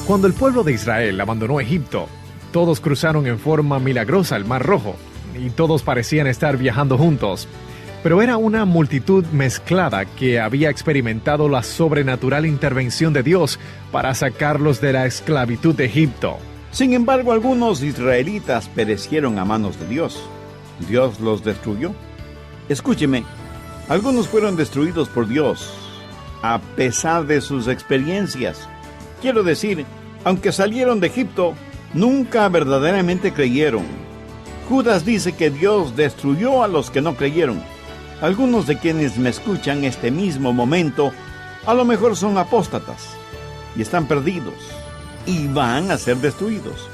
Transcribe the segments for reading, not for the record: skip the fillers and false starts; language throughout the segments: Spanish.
Cuando el pueblo de Israel abandonó Egipto, todos cruzaron en forma milagrosa el Mar Rojo, y todos parecían estar viajando juntos. Pero era una multitud mezclada que había experimentado la sobrenatural intervención de Dios para sacarlos de la esclavitud de Egipto. Sin embargo, algunos israelitas perecieron a manos de Dios. Dios los destruyó. Escúcheme, algunos fueron destruidos por Dios, a pesar de sus experiencias. Quiero decir, aunque salieron de Egipto, nunca verdaderamente creyeron. Judas dice que Dios destruyó a los que no creyeron. Algunos de quienes me escuchan este mismo momento, a lo mejor son apóstatas, y están perdidos, y van a ser destruidos.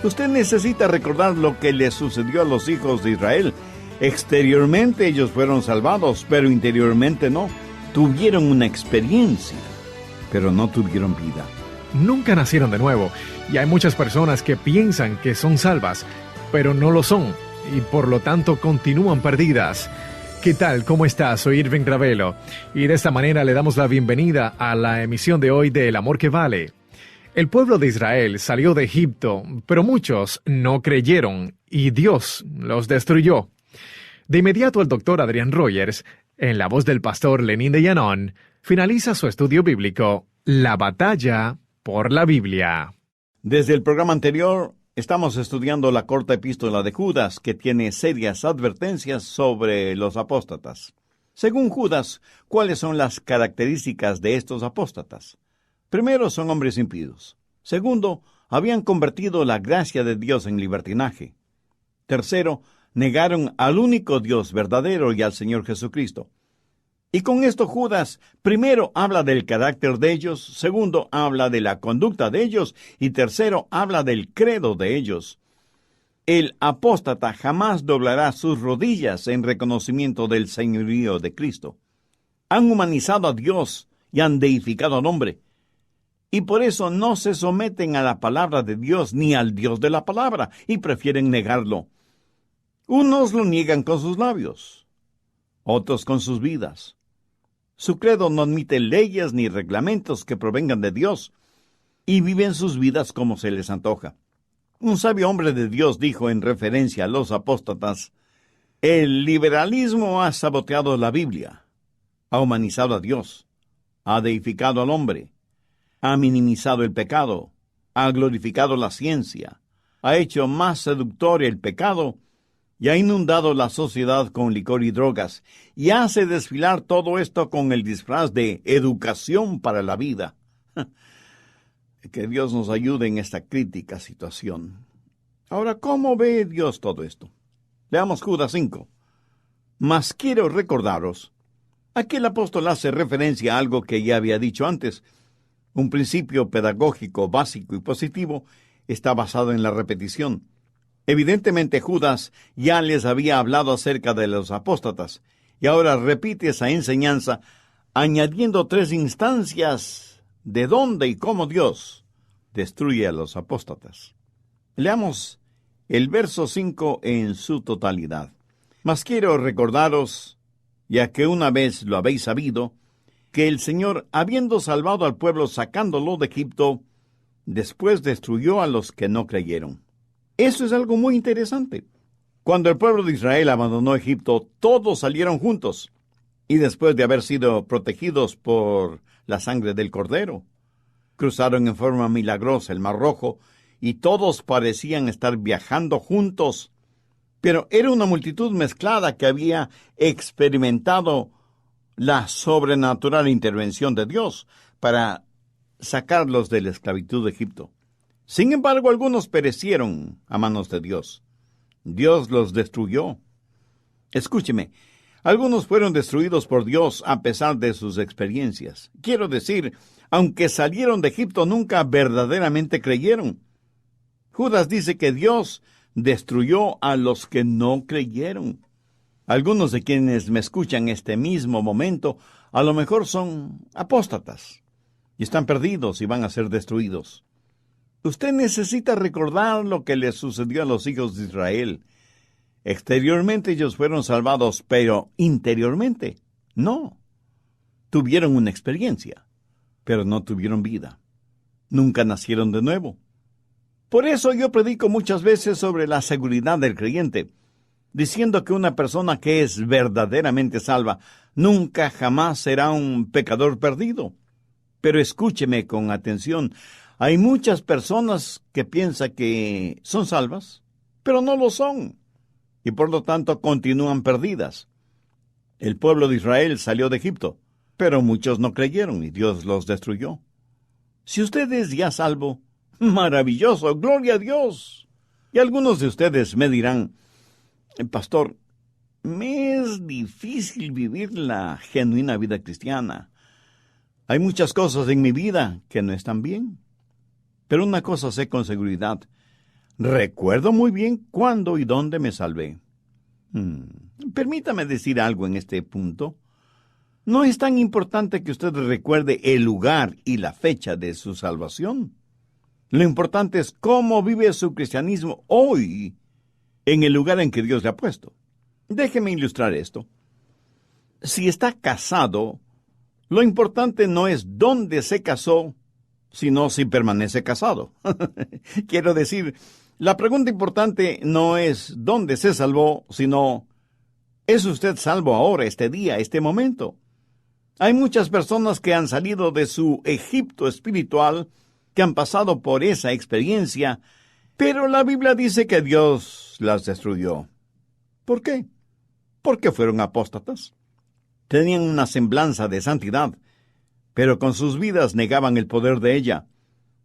Usted necesita recordar lo que le sucedió a los hijos de Israel. Exteriormente ellos fueron salvados, pero interiormente no. Tuvieron una experiencia, pero no tuvieron vida. Nunca nacieron de nuevo, y hay muchas personas que piensan que son salvas, pero no lo son, y por lo tanto continúan perdidas. ¿Qué tal? ¿Cómo estás? Soy Irving Ravelo, y de esta manera le damos la bienvenida a la emisión de hoy de El Amor que Vale. El pueblo de Israel salió de Egipto, pero muchos no creyeron, y Dios los destruyó. De inmediato el doctor Adrian Rogers, en la voz del pastor Lenín de Llanón, finaliza su estudio bíblico, La batalla por la Biblia. Desde el programa anterior, estamos estudiando la corta epístola de Judas, que tiene serias advertencias sobre los apóstatas. Según Judas, ¿cuáles son las características de estos apóstatas? Primero, son hombres impíos. Segundo, habían convertido la gracia de Dios en libertinaje. Tercero, negaron al único Dios verdadero y al Señor Jesucristo. Y con esto Judas, primero, habla del carácter de ellos, segundo, habla de la conducta de ellos, y tercero, habla del credo de ellos. El apóstata jamás doblará sus rodillas en reconocimiento del señorío de Cristo. Han humanizado a Dios y han deificado al hombre. Y por eso no se someten a la palabra de Dios ni al Dios de la palabra, y prefieren negarlo. Unos lo niegan con sus labios, otros con sus vidas. Su credo no admite leyes ni reglamentos que provengan de Dios, y viven sus vidas como se les antoja. Un sabio hombre de Dios dijo en referencia a los apóstatas: el liberalismo ha saboteado la Biblia, ha humanizado a Dios, ha deificado al hombre, ha minimizado el pecado, ha glorificado la ciencia, ha hecho más seductor el pecado y ha inundado la sociedad con licor y drogas, y hace desfilar todo esto con el disfraz de educación para la vida. Que Dios nos ayude en esta crítica situación. Ahora, ¿cómo ve Dios todo esto? Leamos Judas 5. Mas quiero recordaros, aquí el apóstol hace referencia a algo que ya había dicho antes. Un principio pedagógico básico y positivo está basado en la repetición. Evidentemente Judas ya les había hablado acerca de los apóstatas, y ahora repite esa enseñanza, añadiendo 3 instancias de dónde y cómo Dios destruye a los apóstatas. Leamos el verso 5 en su totalidad. Mas quiero recordaros, ya que una vez lo habéis sabido, que el Señor, habiendo salvado al pueblo sacándolo de Egipto, después destruyó a los que no creyeron. Eso es algo muy interesante. Cuando el pueblo de Israel abandonó Egipto, todos salieron juntos, y después de haber sido protegidos por la sangre del Cordero, cruzaron en forma milagrosa el Mar Rojo, y todos parecían estar viajando juntos. Pero era una multitud mezclada que había experimentado la sobrenatural intervención de Dios para sacarlos de la esclavitud de Egipto. Sin embargo, algunos perecieron a manos de Dios. Dios los destruyó. Escúcheme, algunos fueron destruidos por Dios a pesar de sus experiencias. Quiero decir, aunque salieron de Egipto, nunca verdaderamente creyeron. Judas dice que Dios destruyó a los que no creyeron. Algunos de quienes me escuchan en este mismo momento, a lo mejor son apóstatas, y están perdidos y van a ser destruidos. Usted necesita recordar lo que le sucedió a los hijos de Israel. Exteriormente ellos fueron salvados, pero interiormente no. Tuvieron una experiencia, pero no tuvieron vida. nunca nacieron de nuevo. Por eso yo predico muchas veces sobre la seguridad del creyente, diciendo que una persona que es verdaderamente salva nunca jamás será un pecador perdido. Pero escúcheme con atención, hay muchas personas que piensan que son salvas, pero no lo son, y por lo tanto continúan perdidas. El pueblo de Israel salió de Egipto, pero muchos no creyeron y Dios los destruyó. Si usted es ya salvo, maravilloso, gloria a Dios. Y algunos de ustedes me dirán, pastor, me es difícil vivir la genuina vida cristiana. Hay muchas cosas en mi vida que no están bien. Pero una cosa sé con seguridad. Recuerdo muy bien cuándo y dónde me salvé. Permítame decir algo en este punto. No es tan importante que usted recuerde el lugar y la fecha de su salvación. Lo importante es cómo vive su cristianismo hoy en el lugar en que Dios le ha puesto. Déjeme ilustrar esto. Si está casado, lo importante no es dónde se casó, sino si permanece casado. Quiero decir, la pregunta importante no es dónde se salvó, sino ¿es usted salvo ahora, este día, este momento? Hay muchas personas que han salido de su Egipto espiritual, que han pasado por esa experiencia, pero la Biblia dice que Dios las destruyó. ¿Por qué? Porque fueron apóstatas. Tenían una semblanza de santidad, pero con sus vidas negaban el poder de ella.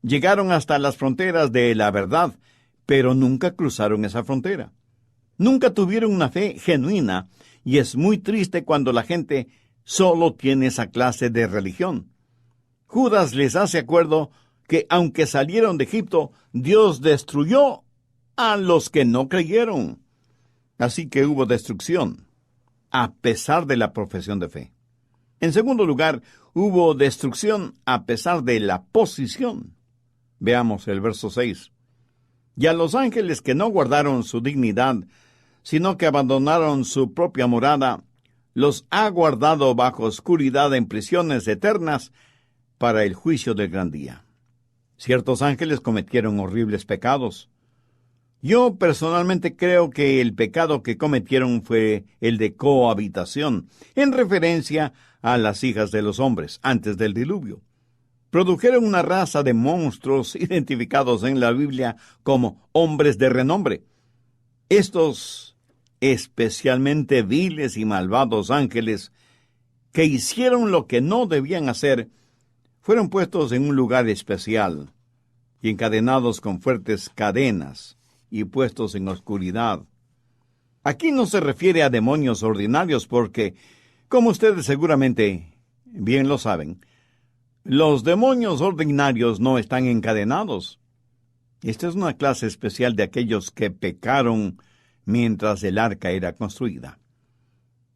Llegaron hasta las fronteras de la verdad, pero nunca cruzaron esa frontera. Nunca tuvieron una fe genuina, y es muy triste cuando la gente solo tiene esa clase de religión. Judas les hace acuerdo que aunque salieron de Egipto, Dios destruyó a los que no creyeron. Así que hubo destrucción, a pesar de la profesión de fe. En segundo lugar, hubo destrucción a pesar de la posición. Veamos el verso 6. Y a los ángeles que no guardaron su dignidad, sino que abandonaron su propia morada, los ha guardado bajo oscuridad en prisiones eternas para el juicio del gran día. Ciertos ángeles cometieron horribles pecados. Yo personalmente creo que el pecado que cometieron fue el de cohabitación, en referencia a las hijas de los hombres antes del diluvio. Produjeron una raza de monstruos identificados en la Biblia como hombres de renombre. Estos especialmente viles y malvados ángeles que hicieron lo que no debían hacer, fueron puestos en un lugar especial y encadenados con fuertes cadenas y puestos en oscuridad. Aquí no se refiere a demonios ordinarios porque, como ustedes seguramente bien lo saben, los demonios ordinarios no están encadenados. Esta es una clase especial de aquellos que pecaron mientras el arca era construida.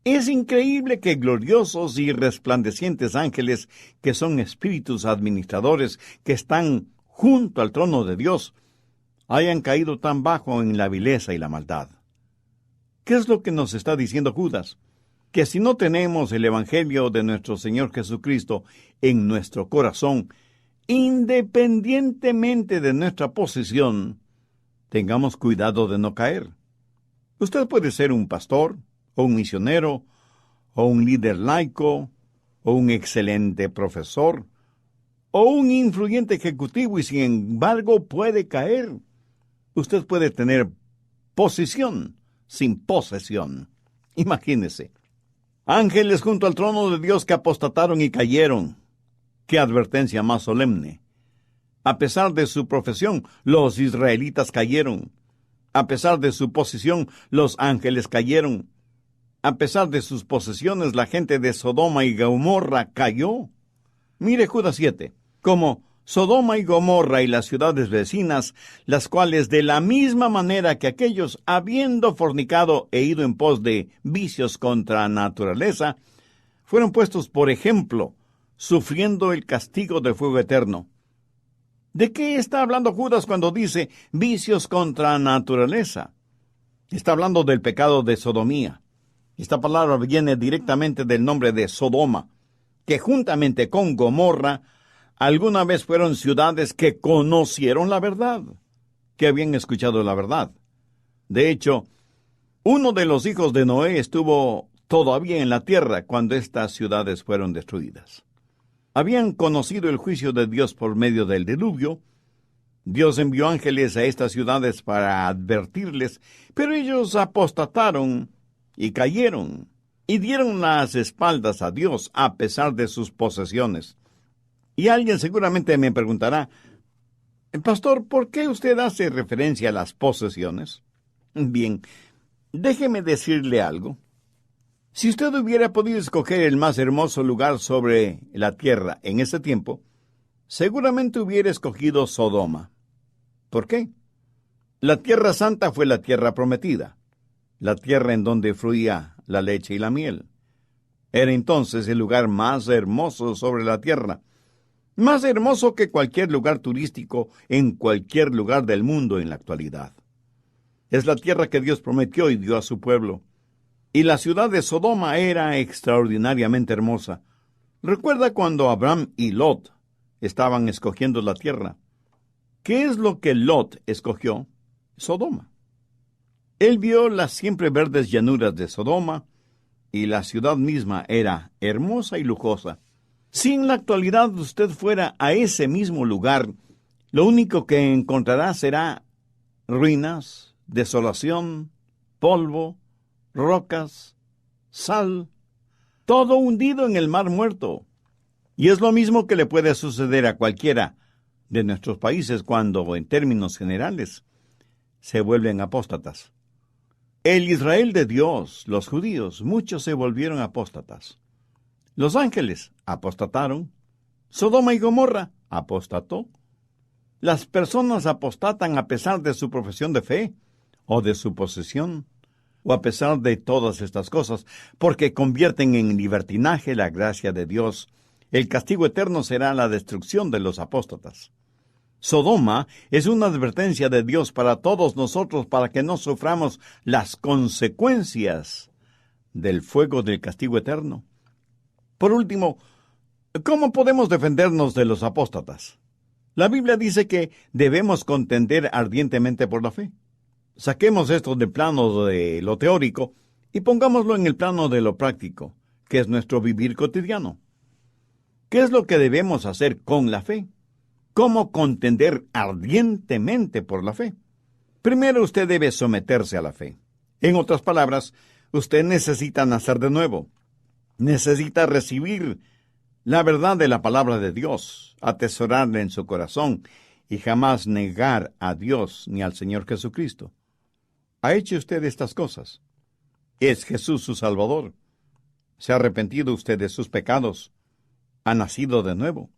Es increíble que gloriosos y resplandecientes ángeles, que son espíritus administradores, que están junto al trono de Dios, hayan caído tan bajo en la vileza y la maldad. ¿Qué es lo que nos está diciendo Judas? Que si no tenemos el Evangelio de nuestro Señor Jesucristo en nuestro corazón, independientemente de nuestra posición, tengamos cuidado de no caer. Usted puede ser un pastor, o un misionero, o un líder laico, o un excelente profesor, o un influyente ejecutivo, y sin embargo puede caer. Usted puede tener posición sin posesión. Imagínese. Ángeles junto al trono de Dios que apostataron y cayeron. ¡Qué advertencia más solemne! A pesar de su profesión, los israelitas cayeron. A pesar de su posición, los ángeles cayeron. A pesar de sus posesiones, la gente de Sodoma y Gomorra cayó. Mire Judas 7, como Sodoma y Gomorra y las ciudades vecinas, las cuales de la misma manera que aquellos, habiendo fornicado e ido en pos de vicios contra naturaleza, fueron puestos por ejemplo, sufriendo el castigo de fuego eterno. ¿De qué está hablando Judas cuando dice vicios contra naturaleza? Está hablando del pecado de sodomía. Esta palabra viene directamente del nombre de Sodoma, que juntamente con Gomorra alguna vez fueron ciudades que conocieron la verdad, que habían escuchado la verdad. De hecho, uno de los hijos de Noé estuvo todavía en la tierra cuando estas ciudades fueron destruidas. Habían conocido el juicio de Dios por medio del diluvio. Dios envió ángeles a estas ciudades para advertirles, pero ellos apostataron y cayeron, y dieron las espaldas a Dios a pesar de sus posesiones. Y alguien seguramente me preguntará, Pastor, ¿por qué usted hace referencia a las posesiones? Bien, déjeme decirle algo. Si usted hubiera podido escoger el más hermoso lugar sobre la tierra en ese tiempo, seguramente hubiera escogido Sodoma. ¿Por qué? La tierra santa fue la tierra prometida, la tierra en donde fluía la leche y la miel. Era entonces el lugar más hermoso sobre la tierra, más hermoso que cualquier lugar turístico en cualquier lugar del mundo en la actualidad. Es la tierra que Dios prometió y dio a su pueblo. Y la ciudad de Sodoma era extraordinariamente hermosa. Recuerda cuando Abraham y Lot estaban escogiendo la tierra. ¿Qué es lo que Lot escogió? Sodoma. Él vio las siempre verdes llanuras de Sodoma, y la ciudad misma era hermosa y lujosa. Si en la actualidad usted fuera a ese mismo lugar, lo único que encontrará será ruinas, desolación, polvo, rocas, sal, todo hundido en el mar muerto. Y es lo mismo que le puede suceder a cualquiera de nuestros países cuando, en términos generales, se vuelven apóstatas. El Israel de Dios, los judíos, muchos se volvieron apóstatas. Los ángeles apostataron. Sodoma y Gomorra apostató. Las personas apostatan a pesar de su profesión de fe, o de su posesión, o a pesar de todas estas cosas, porque convierten en libertinaje la gracia de Dios. El castigo eterno será la destrucción de los apóstatas. Sodoma es una advertencia de Dios para todos nosotros para que no suframos las consecuencias del fuego del castigo eterno. Por último, ¿cómo podemos defendernos de los apóstatas? La Biblia dice que debemos contender ardientemente por la fe. Saquemos esto del plano de lo teórico y pongámoslo en el plano de lo práctico, que es nuestro vivir cotidiano. ¿Qué es lo que debemos hacer con la fe? ¿Cómo contender ardientemente por la fe? Primero usted debe someterse a la fe. En otras palabras, usted necesita nacer de nuevo. Necesita recibir la verdad de la palabra de Dios, atesorarla en su corazón y jamás negar a Dios ni al Señor Jesucristo. ¿Ha hecho usted estas cosas? ¿Es Jesús su Salvador? ¿Se ha arrepentido usted de sus pecados? ¿Ha nacido de nuevo?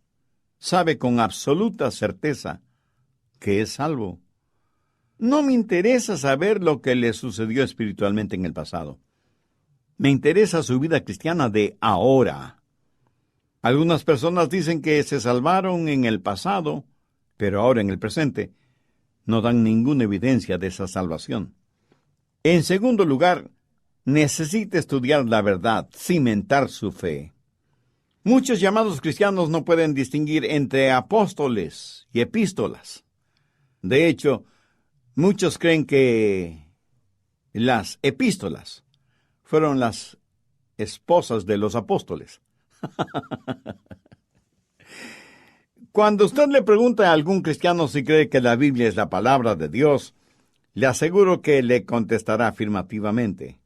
¿Sabe con absoluta certeza que es salvo? No me interesa saber lo que le sucedió espiritualmente en el pasado. Me interesa su vida cristiana de ahora. Algunas personas dicen que se salvaron en el pasado, pero ahora en el presente no dan ninguna evidencia de esa salvación. En segundo lugar, necesita estudiar la verdad, cimentar su fe. Muchos llamados cristianos no pueden distinguir entre apóstoles y epístolas. De hecho, muchos creen que las epístolas fueron las esposas de los apóstoles. Cuando usted le pregunta a algún cristiano si cree que la Biblia es la palabra de Dios, le aseguro que le contestará afirmativamente.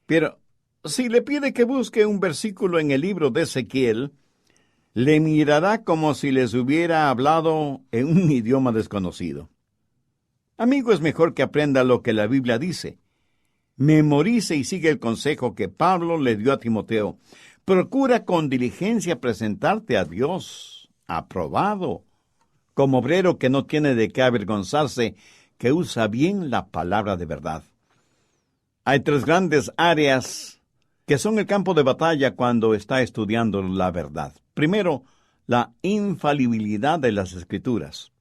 Pero si le pide que busque un versículo en el libro de Ezequiel, le mirará como si les hubiera hablado en un idioma desconocido. Amigo, es mejor que aprenda lo que la Biblia dice. Memorice y sigue el consejo que Pablo le dio a Timoteo. Procura con diligencia presentarte a Dios, aprobado, como obrero que no tiene de qué avergonzarse, que usa bien la palabra de verdad. Hay tres grandes áreas que son el campo de batalla cuando está estudiando la verdad. Primero, la infalibilidad de las Escrituras.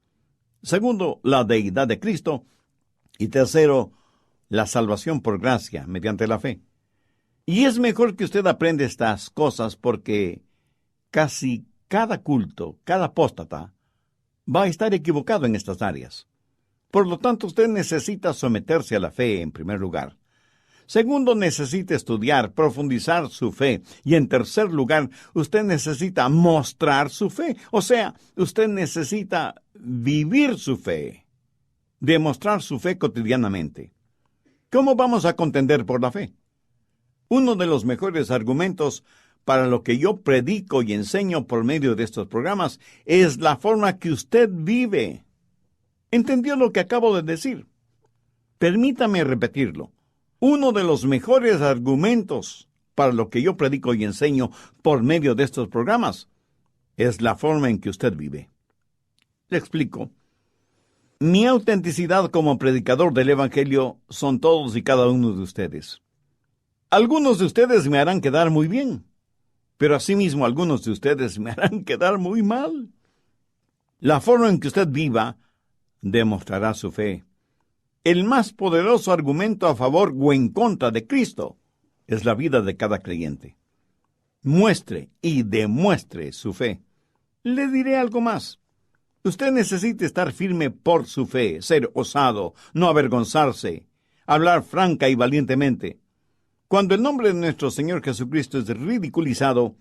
Segundo, la deidad de Cristo. Y tercero, la salvación por gracia, mediante la fe. Y es mejor que usted aprenda estas cosas porque casi cada culto, cada apóstata, va a estar equivocado en estas áreas. Por lo tanto, usted necesita someterse a la fe en primer lugar. Segundo, necesita estudiar, profundizar su fe. Y en tercer lugar, usted necesita mostrar su fe. O sea, usted necesita vivir su fe, demostrar su fe cotidianamente. ¿Cómo vamos a contender por la fe? Uno de los mejores argumentos para lo que yo predico y enseño por medio de estos programas es la forma que usted vive. ¿Entendió lo que acabo de decir? Permítame repetirlo. Uno de los mejores argumentos para lo que yo predico y enseño por medio de estos programas es la forma en que usted vive. Le explico. Mi autenticidad como predicador del Evangelio son todos y cada uno de ustedes. Algunos de ustedes me harán quedar muy bien, pero asimismo algunos de ustedes me harán quedar muy mal. La forma en que usted viva demostrará su fe. El más poderoso argumento a favor o en contra de Cristo es la vida de cada creyente. Muestre y demuestre su fe. Le diré algo más. Usted necesita estar firme por su fe, ser osado, no avergonzarse, hablar franca y valientemente. Cuando el nombre de nuestro Señor Jesucristo es ridiculizado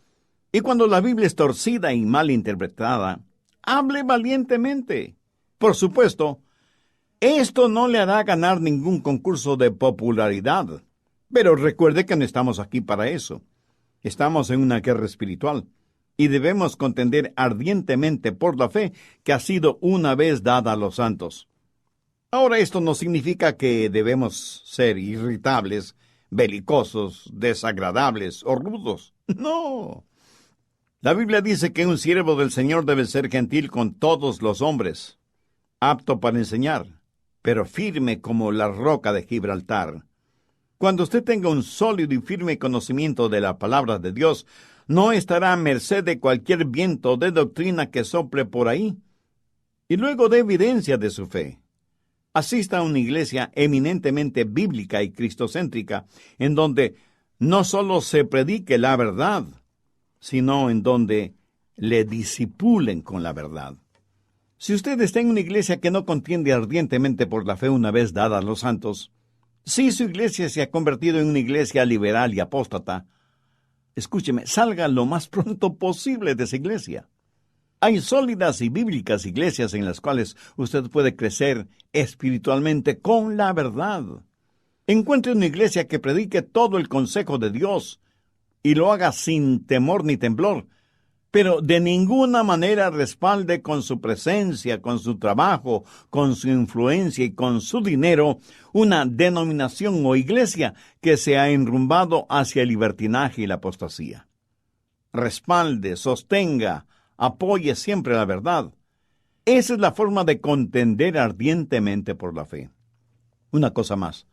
y cuando la Biblia es torcida y mal interpretada, hable valientemente. Por supuesto, esto no le hará ganar ningún concurso de popularidad, pero recuerde que no estamos aquí para eso. Estamos en una guerra espiritual y debemos contender ardientemente por la fe que ha sido una vez dada a los santos. Ahora, esto no significa que debemos ser irritables, belicosos, desagradables o rudos. No. La Biblia dice que un siervo del Señor debe ser gentil con todos los hombres, apto para enseñar, pero firme como la roca de Gibraltar. Cuando usted tenga un sólido y firme conocimiento de la palabra de Dios, no estará a merced de cualquier viento de doctrina que sople por ahí. Y luego dé evidencia de su fe. Asista a una iglesia eminentemente bíblica y cristocéntrica, en donde no solo se predique la verdad, sino en donde le disipulen con la verdad. Si usted está en una iglesia que no contiende ardientemente por la fe una vez dada a los santos, si su iglesia se ha convertido en una iglesia liberal y apóstata, escúcheme, salga lo más pronto posible de esa iglesia. Hay sólidas y bíblicas iglesias en las cuales usted puede crecer espiritualmente con la verdad. Encuentre una iglesia que predique todo el consejo de Dios y lo haga sin temor ni temblor, pero de ninguna manera respalde con su presencia, con su trabajo, con su influencia y con su dinero una denominación o iglesia que se ha enrumbado hacia el libertinaje y la apostasía. Respalde, sostenga, apoye siempre la verdad. Esa es la forma de contender ardientemente por la fe. Una cosa más,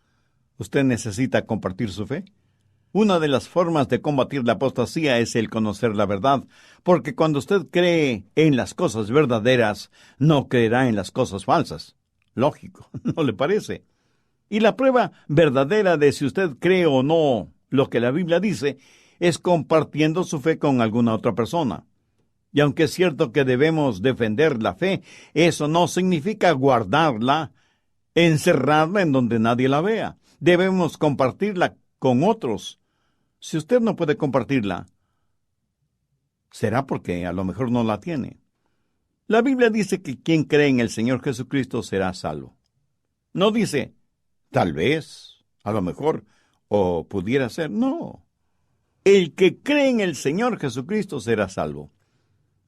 ¿usted necesita compartir su fe? Una de las formas de combatir la apostasía es el conocer la verdad, porque cuando usted cree en las cosas verdaderas, no creerá en las cosas falsas. Lógico, ¿no le parece? Y la prueba verdadera de si usted cree o no lo que la Biblia dice es compartiendo su fe con alguna otra persona. Y aunque es cierto que debemos defender la fe, eso no significa guardarla, encerrarla en donde nadie la vea. Debemos compartirla con otros. Si usted no puede compartirla, será porque a lo mejor no la tiene. La Biblia dice que quien cree en el Señor Jesucristo será salvo. No dice, tal vez, a lo mejor, o pudiera ser. No. El que cree en el Señor Jesucristo será salvo.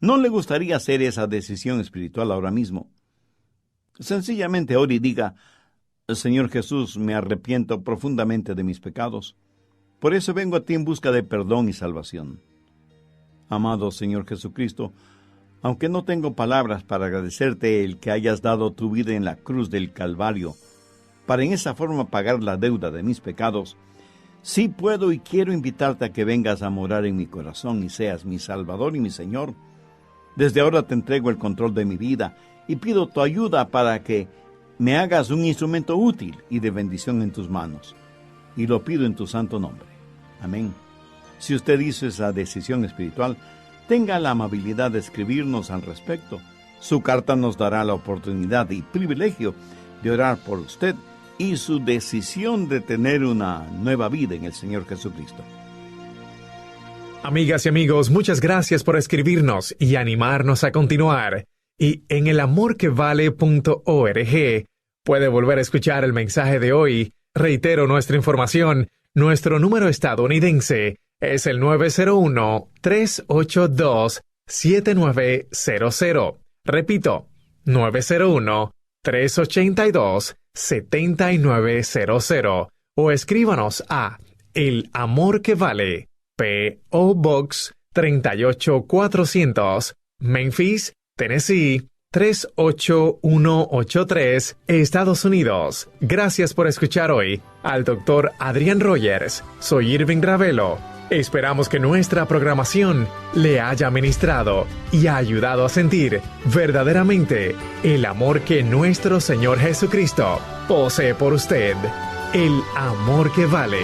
¿No le gustaría hacer esa decisión espiritual ahora mismo? Sencillamente ore y diga, Señor Jesús, me arrepiento profundamente de mis pecados. Por eso vengo a ti en busca de perdón y salvación. Amado Señor Jesucristo, aunque no tengo palabras para agradecerte el que hayas dado tu vida en la cruz del Calvario, para en esa forma pagar la deuda de mis pecados, sí puedo y quiero invitarte a que vengas a morar en mi corazón y seas mi Salvador y mi Señor. Desde ahora te entrego el control de mi vida y pido tu ayuda para que me hagas un instrumento útil y de bendición en tus manos. Y lo pido en tu santo nombre. Amén. Si usted hizo esa decisión espiritual, tenga la amabilidad de escribirnos al respecto. Su carta nos dará la oportunidad y privilegio de orar por usted y su decisión de tener una nueva vida en el Señor Jesucristo. Amigas y amigos, muchas gracias por escribirnos y animarnos a continuar. Y en elamorquevale.org puede volver a escuchar el mensaje de hoy. Reitero nuestra información. Nuestro número estadounidense es el 901-382-7900. Repito, 901-382-7900. O escríbanos a El Amor que Vale, P.O. Box 38400, Memphis, Tennessee 38183, Estados Unidos. Gracias por escuchar hoy al Dr. Adrian Rogers. Soy Irving Ravelo. Esperamos que nuestra programación le haya ministrado y ha ayudado a sentir verdaderamente el amor que nuestro Señor Jesucristo posee por usted. El amor que vale.